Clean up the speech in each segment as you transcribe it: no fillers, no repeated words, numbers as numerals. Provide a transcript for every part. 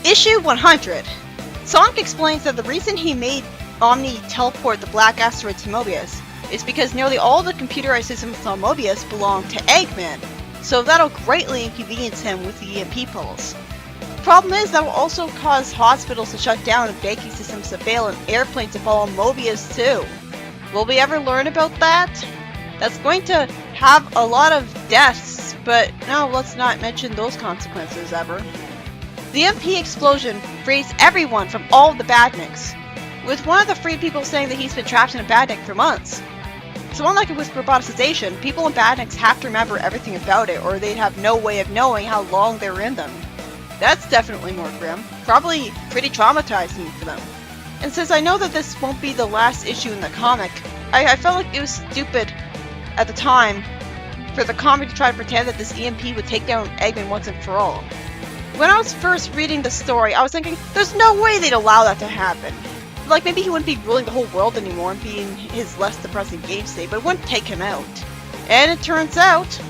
Issue 100. Sonic explains that the reason he made Omni teleport the black asteroid to Mobius is because nearly all the computerized systems on Mobius belong to Eggman, so that'll greatly inconvenience him with the EMP pulse. The problem is that will also cause hospitals to shut down and banking systems to fail and airplanes to fall on Mobius too. Will we ever learn about that? That's going to have a lot of deaths, but no, let's not mention those consequences ever. The MP explosion frees everyone from all of the badniks, with one of the freed people saying that he's been trapped in a badnik for months. So unlike with roboticization, people in badniks have to remember everything about it or they'd have no way of knowing how long they were in them. That's definitely more grim, probably pretty traumatizing for them. And since I know that this won't be the last issue in the comic, I felt like it was stupid at the time for the comic to try to pretend that this EMP would take down Eggman once and for all. When I was first reading the story, I was thinking, there's no way they'd allow that to happen. Like, maybe he wouldn't be ruling the whole world anymore and be in his less depressing game state, but it wouldn't take him out. And it turns out,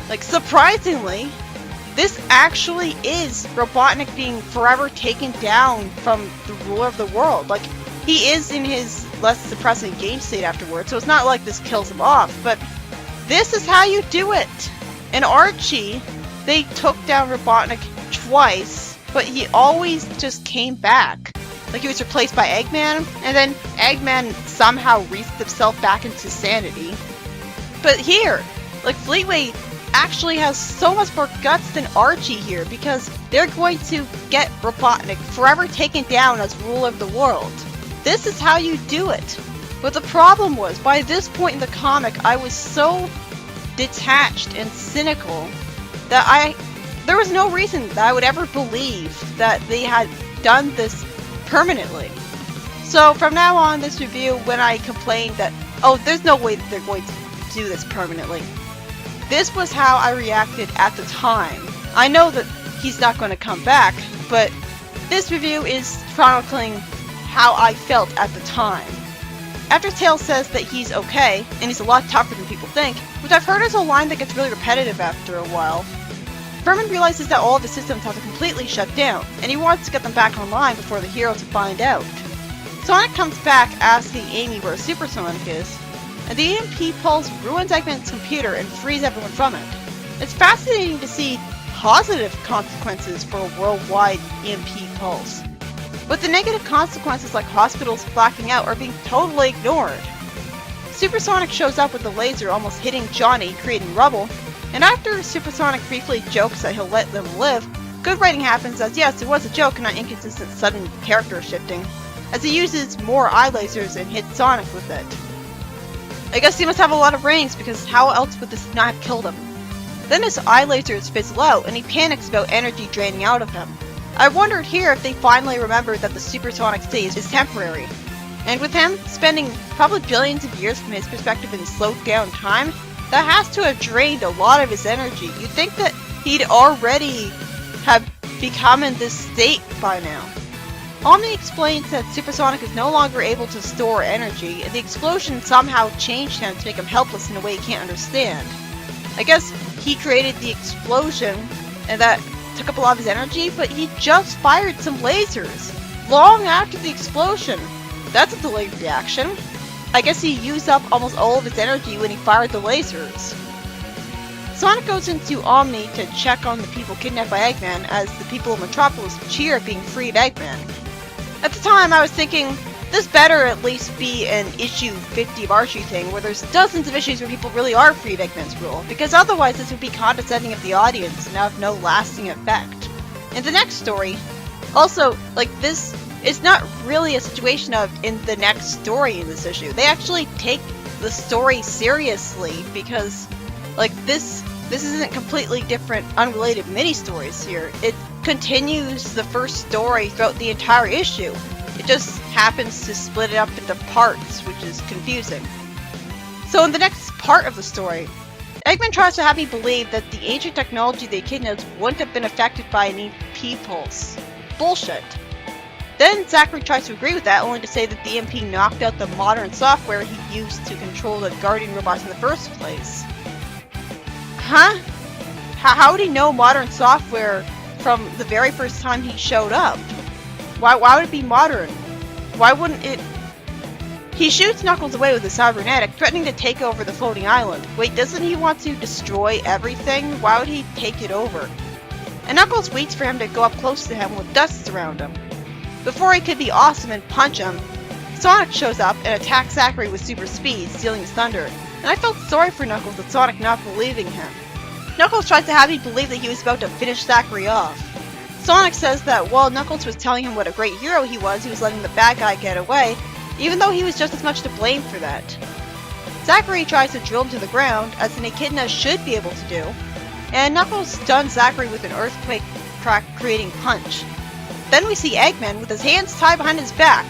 like, surprisingly, this actually is Robotnik being forever taken down from the ruler of the world. Like, he is in his less depressing game state afterwards, so it's not like this kills him off, but this is how you do it. In Archie, they took down Robotnik twice, but he always just came back. Like, he was replaced by Eggman, and then Eggman somehow reset himself back into sanity. But here, like, Fleetway actually has so much more guts than Archie here, because they're going to get Robotnik forever taken down as ruler of the world. This is how you do it. But the problem was, by this point in the comic, I was so detached and cynical that there was no reason that I would ever believe that they had done this permanently. So from now on, this review, when I complained that, oh, there's no way that they're going to do this permanently, this was how I reacted at the time. I know that he's not going to come back, but this review is chronicling how I felt at the time. After Tails says that he's okay, and he's a lot tougher than people think, which I've heard is a line that gets really repetitive after a while, Furman realizes that all of his systems have to completely shut down, and he wants to get them back online before the heroes will find out. Sonic comes back asking Amy where Supersonic is, and the EMP pulse ruins Eggman's computer and frees everyone from it. It's fascinating to see positive consequences for a worldwide EMP pulse, but the negative consequences like hospitals blacking out are being totally ignored. Supersonic shows up with a laser almost hitting Johnny, creating rubble, and after Supersonic briefly jokes that he'll let them live, good writing happens as yes, it was a joke and not inconsistent sudden character shifting, as he uses more eye lasers and hits Sonic with it. I guess he must have a lot of rings, because how else would this not have killed him? Then his eye lasers fizzle out, and he panics about energy draining out of him. I wondered here if they finally remembered that the supersonic state is temporary. And with him spending probably billions of years from his perspective in slowed down time, that has to have drained a lot of his energy. You'd think that he'd already have become in this state by now. Omni explains that Supersonic is no longer able to store energy, and the explosion somehow changed him to make him helpless in a way he can't understand. I guess he created the explosion, and that took up a lot of his energy, but he just fired some lasers long after the explosion. That's a delayed reaction. I guess he used up almost all of his energy when he fired the lasers. Sonic goes into Omni to check on the people kidnapped by Eggman as the people of Metropolis cheer at being freed Eggman. At the time I was thinking, this better at least be an issue 50 of Archie thing where there's dozens of issues where people really are freed Eggman's rule, because otherwise this would be condescending of the audience and have no lasting effect. In the next story, also, like, this is not really a situation of in the next story in this issue. They actually take the story seriously because, like, this isn't completely different, unrelated mini-stories here. It continues the first story throughout the entire issue. It just happens to split it up into parts, which is confusing. So in the next part of the story, Eggman tries to have me believe that the ancient technology they kidnapped wouldn't have been affected by an EMP pulse. Bullshit. Then Zachary tries to agree with that, only to say that the EMP knocked out the modern software he used to control the Guardian robots in the first place. Huh? How would he know modern software from the very first time he showed up. Why would it be modern? Why wouldn't it... He shoots Knuckles away with a cybernetic, threatening to take over the floating island. Wait, doesn't he want to destroy everything? Why would he take it over? And Knuckles waits for him to go up close to him with dust around him. Before he could be awesome and punch him, Sonic shows up and attacks Zachary with super speed, stealing his thunder. And I felt sorry for Knuckles with Sonic not believing him. Knuckles tries to have me believe that he was about to finish Zachary off. Sonic says that while Knuckles was telling him what a great hero he was letting the bad guy get away, even though he was just as much to blame for that. Zachary tries to drill him to the ground, as an echidna should be able to do, and Knuckles stuns Zachary with an earthquake crack creating punch. Then we see Eggman with his hands tied behind his back,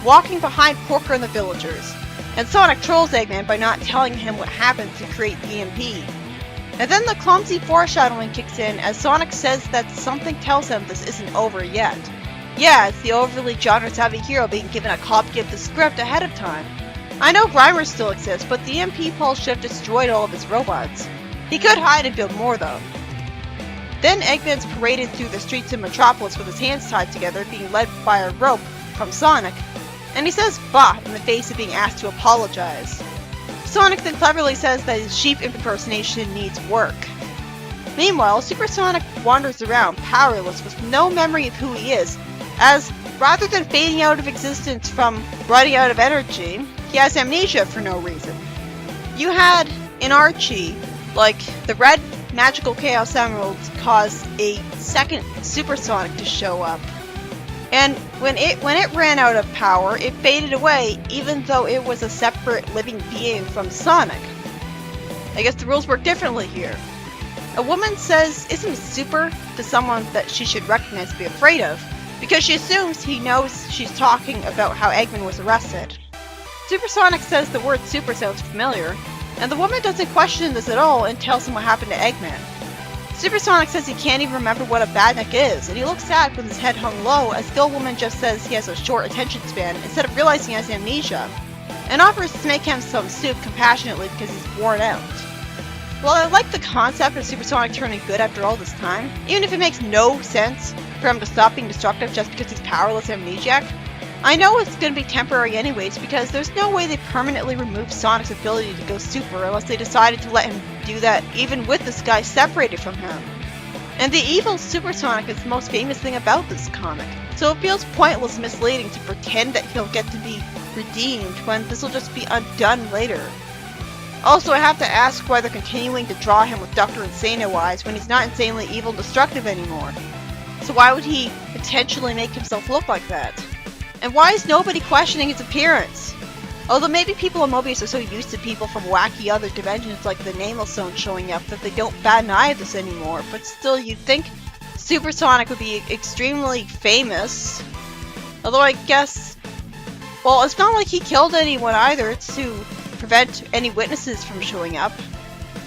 walking behind Porker and the villagers, and Sonic trolls Eggman by not telling him what happened to create the EMP. And then the clumsy foreshadowing kicks in as Sonic says that something tells him this isn't over yet. Yeah, it's the overly genre-savvy hero being given a copy of the script ahead of time. I know Grimer still exists, but the EMP pulse shift destroyed all of his robots. He could hide and build more though. Then Eggman's paraded through the streets of Metropolis with his hands tied together, being led by a rope from Sonic, and he says "bah" in the face of being asked to apologize. Sonic then cleverly says that his sheep impersonation needs work. Meanwhile, Super Sonic wanders around, powerless, with no memory of who he is, as rather than fading out of existence from running out of energy, he has amnesia for no reason. You had, in Archie, like, the red magical Chaos Emeralds caused a second Super Sonic to show up. And when it ran out of power, it faded away, even though it was a separate living being from Sonic. I guess the rules work differently here. A woman says, "Isn't super?" to someone that she should recognize and be afraid of, because she assumes he knows she's talking about how Eggman was arrested. Super Sonic says the word super sounds familiar, and the woman doesn't question this at all and tells him what happened to Eggman. Super Sonic says he can't even remember what a badnik is, and he looks sad with his head hung low as the old woman just says he has a short attention span instead of realizing he has amnesia, and offers to make him some soup compassionately because he's worn out. While I like the concept of Super Sonic turning good after all this time, even if it makes no sense for him to stop being destructive just because he's powerless amnesiac, I know it's going to be temporary anyways because there's no way they permanently remove Sonic's ability to go super unless they decided to let him do that even with this guy separated from him. And the evil Super Sonic is the most famous thing about this comic, so it feels pointless and misleading to pretend that he'll get to be redeemed when this will just be undone later. Also, I have to ask why they're continuing to draw him with Dr. Insano eyes when he's not insanely evil and destructive anymore. So why would he potentially make himself look like that? And why is nobody questioning his appearance? Although maybe people on Mobius are so used to people from wacky other dimensions like the Nameless Zone showing up that they don't bat an eye at this anymore, but still you'd think Super Sonic would be extremely famous. Although I guess, well, it's not like he killed anyone either, it's to prevent any witnesses from showing up.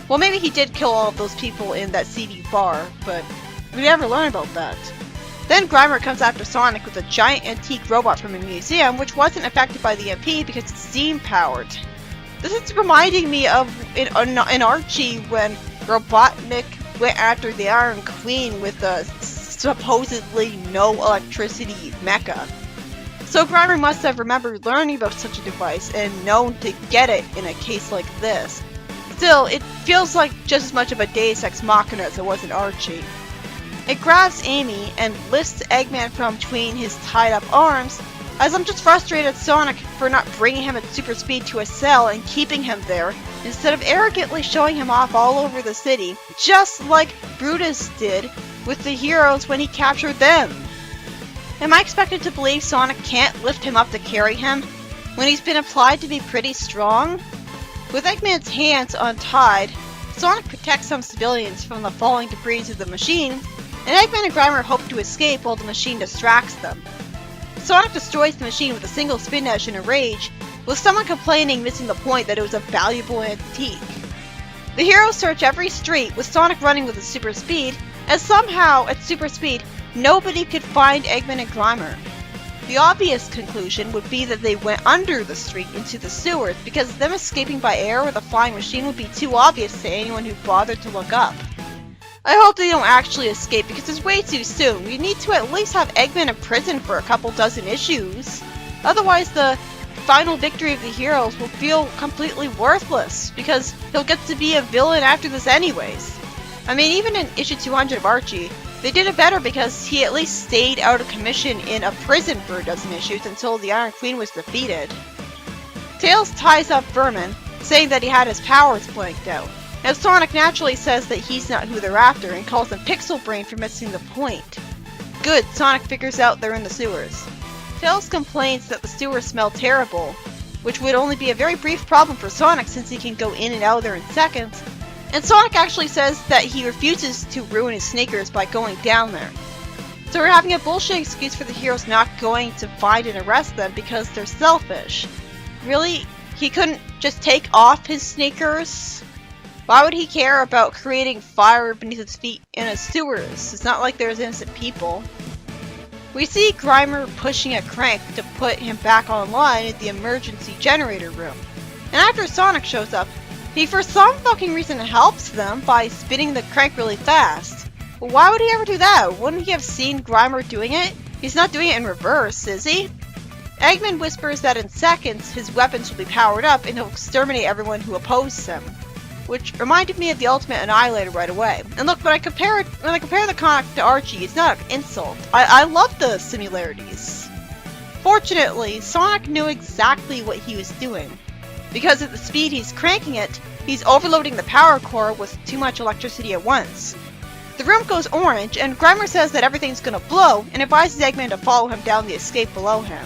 Well, maybe he did kill all of those people in that CD bar, but we never learn about that. Then Grimer comes after Sonic with a giant antique robot from a museum, which wasn't affected by the EMP because it's steam-powered. This is reminding me of in Archie when Robotnik went after the Iron Queen with a supposedly no electricity mecha. So Grimer must have remembered learning about such a device and known to get it in a case like this. Still, it feels like just as much of a Deus Ex Machina as it was in Archie. It grabs Amy and lifts Eggman from between his tied-up arms, as I'm just frustrated at Sonic for not bringing him at super speed to a cell and keeping him there, instead of arrogantly showing him off all over the city, just like Brutus did with the heroes when he captured them. Am I expected to believe Sonic can't lift him up to carry him, when he's been implied to be pretty strong? With Eggman's hands untied, Sonic protects some civilians from the falling debris of the machine, and Eggman and Grimer hope to escape while the machine distracts them. Sonic destroys the machine with a single spin dash in a rage, with someone complaining missing the point that it was a valuable antique. The heroes search every street, with Sonic running with his super speed, as somehow, at super speed, nobody could find Eggman and Grimer. The obvious conclusion would be that they went under the street into the sewers, because them escaping by air with a flying machine would be too obvious to anyone who bothered to look up. I hope they don't actually escape because it's way too soon. We need to at least have Eggman in prison for a couple dozen issues. Otherwise, the final victory of the heroes will feel completely worthless because he'll get to be a villain after this anyways. I mean, even in issue 200 of Archie, they did it better because he at least stayed out of commission in a prison for a dozen issues until the Iron Queen was defeated. Tails ties up Vermin, saying that he had his powers blanked out. Now Sonic naturally says that he's not who they're after and calls him Pixel Brain for missing the point. Good, Sonic figures out they're in the sewers. Tails complains that the sewers smell terrible, which would only be a very brief problem for Sonic since he can go in and out of there in seconds. And Sonic actually says that he refuses to ruin his sneakers by going down there. So we're having a bullshit excuse for the heroes not going to find and arrest them because they're selfish. Really? He couldn't just take off his sneakers? Why would he care about creating fire beneath his feet in a sewers? It's not like there's innocent people. We see Grimer pushing a crank to put him back online in the emergency generator room. And after Sonic shows up, he for some fucking reason helps them by spinning the crank really fast. But why would he ever do that? Wouldn't he have seen Grimer doing it? He's not doing it in reverse, is he? Eggman whispers that in seconds his weapons will be powered up and he'll exterminate everyone who opposes him. Which reminded me of the Ultimate Annihilator right away. And look, when I compare the comic to Archie, it's not an insult. I love the similarities. Fortunately, Sonic knew exactly what he was doing. Because at the speed he's cranking it, he's overloading the power core with too much electricity at once. The room goes orange, and Grimer says that everything's gonna blow, and advises Eggman to follow him down the escape below him.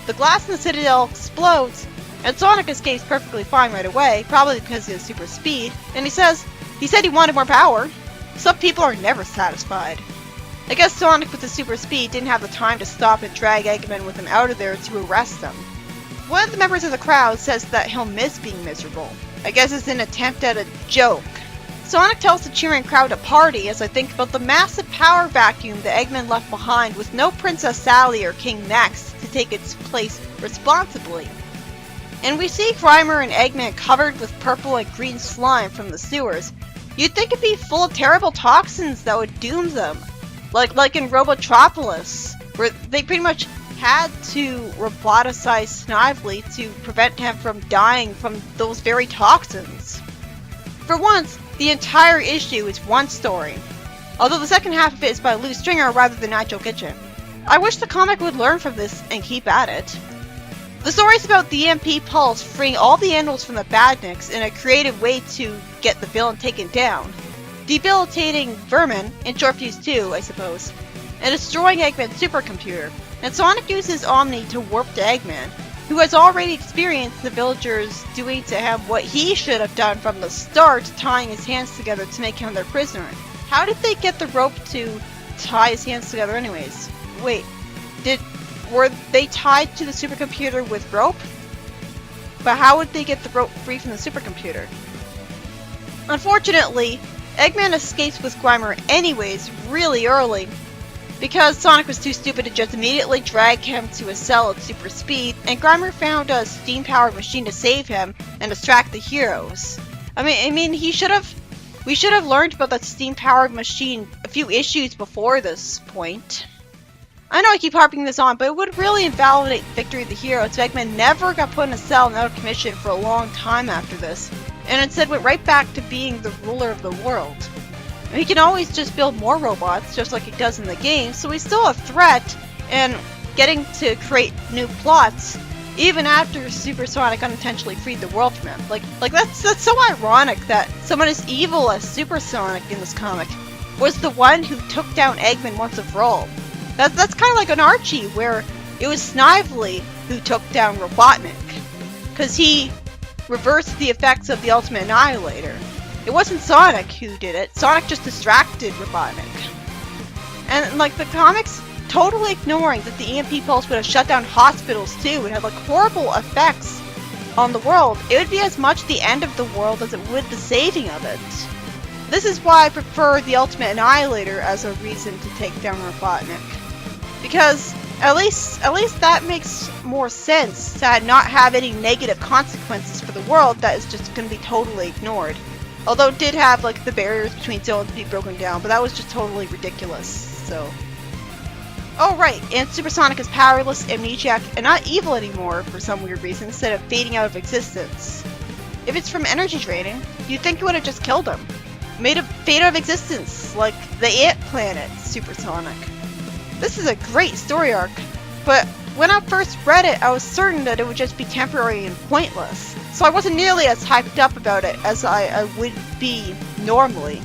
The glass in the Citadel explodes, and Sonic escapes perfectly fine right away, probably because he has super speed, and he said he wanted more power. Some people are never satisfied. I guess Sonic with the super speed didn't have the time to stop and drag Eggman with him out of there to arrest them. One of the members of the crowd says that he'll miss being miserable. I guess it's an attempt at a joke. Sonic tells the cheering crowd to party as I think about the massive power vacuum that Eggman left behind with no Princess Sally or King Next to take its place responsibly. And we see Grimer and Eggman covered with purple and green slime from the sewers. You'd think it'd be full of terrible toxins that would doom them. Like in Robotropolis, where they pretty much had to roboticize Snively to prevent him from dying from those very toxins. For once, the entire issue is one story, although the second half of it is by Lou Stringer rather than Nigel Kitchen. I wish the comic would learn from this and keep at it. The story is about the EMP pulse freeing all the animals from the badniks in a creative way to get the villain taken down, debilitating Vermin, in short fuse 2, I suppose, and destroying Eggman's supercomputer. And Sonic uses Omni to warp to Eggman, who has already experienced the villagers doing to him what he should have done from the start, tying his hands together to make him their prisoner. How did they get the rope to tie his hands together anyways? Wait, were they tied to the supercomputer with rope? But how would they get the rope free from the supercomputer? Unfortunately, Eggman escapes with Grimer anyways really early, because Sonic was too stupid to just immediately drag him to a cell at super speed, and Grimer found a steam-powered machine to save him and distract the heroes. I mean, we should have learned about that steam-powered machine a few issues before this point. I know I keep harping this on, but it would really invalidate Victory of the Heroes if Eggman never got put in a cell and out of commission for a long time after this, and instead went right back to being the ruler of the world. He can always just build more robots, just like he does in the game, so he's still a threat, and getting to create new plots, even after Super Sonic unintentionally freed the world from him. Like that's so ironic that someone as evil as Super Sonic in this comic was the one who took down Eggman once and for all. That's kind of like an Archie, where it was Snively who took down Robotnik, because he reversed the effects of the Ultimate Annihilator. It wasn't Sonic who did it. Sonic just distracted Robotnik. And like the comics totally ignoring that the EMP pulse would have shut down hospitals too and had like horrible effects on the world. It would be as much the end of the world as it would the saving of it. This is why I prefer the Ultimate Annihilator as a reason to take down Robotnik. Because at least that makes more sense to not have any negative consequences for the world that is just going to be totally ignored. Although it did have like the barriers between zones be broken down, but that was just totally ridiculous. So. Oh right, and Supersonic is powerless, amnesiac, and not evil anymore for some weird reason, instead of fading out of existence. If it's from energy draining, you'd think it would have just killed him. Made him fade out of existence, like the ant planet, Supersonic. This is a great story arc, but when I first read it, I was certain that it would just be temporary and pointless, so I wasn't nearly as hyped up about it as I would be normally.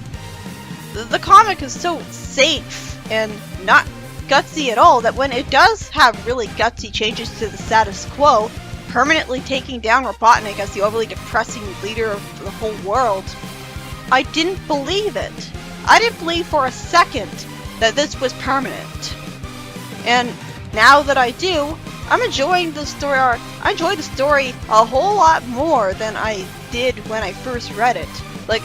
The comic is so safe and not gutsy at all that when it does have really gutsy changes to the status quo, permanently taking down Robotnik as the overly depressing leader of the whole world, I didn't believe it. I didn't believe for a second that this was permanent. And now that I do, I'm enjoying the story arc. I enjoy the story a whole lot more than I did when I first read it. Like,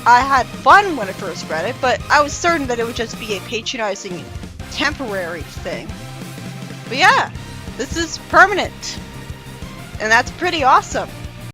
I had fun when I first read it, but I was certain that it would just be a patronizing temporary thing. But yeah, this is permanent. And that's pretty awesome.